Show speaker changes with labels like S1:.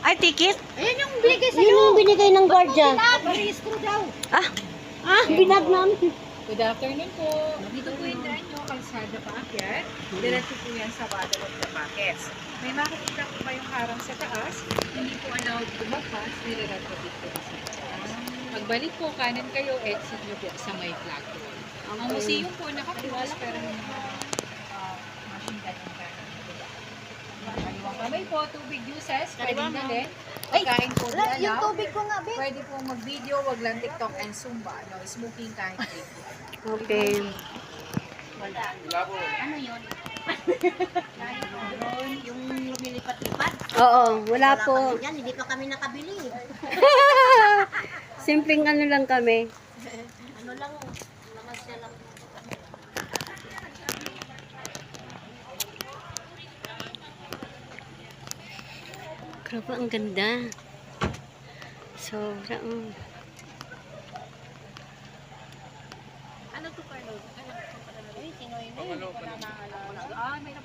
S1: Ay, ticket?
S2: Ayan yung binigay sa'yo.
S3: Yun yung binigay ng guardia.
S2: Parehistro daw.
S3: Binag namin.
S4: Good afternoon po. Dito po yung daan nyo, kalsada paakyat. Diretso po yan sa Badalog na Markets. May makikita po ba yung harang sa taas? Hindi po allowed lumagpas, nire-retrofit po sa taas. Pagbalik po, kanan kayo, exit nyo po sa may flag wall. Ang museum po nakapuwas, pero yung machine gun yung kanan. Kaliwang kamay po, tubig uses, pwedeng dalhin. Pagkain po di
S2: Yung
S4: allow.
S2: tubig ko nga, Ben.
S4: Pwede po mag-video, wag lang TikTok and Zumba. No, smoking kahit break.
S3: Okay.
S2: Ano yun? Yung lumilipat-lipat.
S3: Oo, wala po.
S2: Yan, hindi pa kami nakabili.
S3: Simpleng ano lang kami.
S2: Ano lang, namasya lang.
S3: Grabe, ang ganda. Sobrang.
S2: Ano to, Carlo? Ay, Tinoy na yun. Wala na,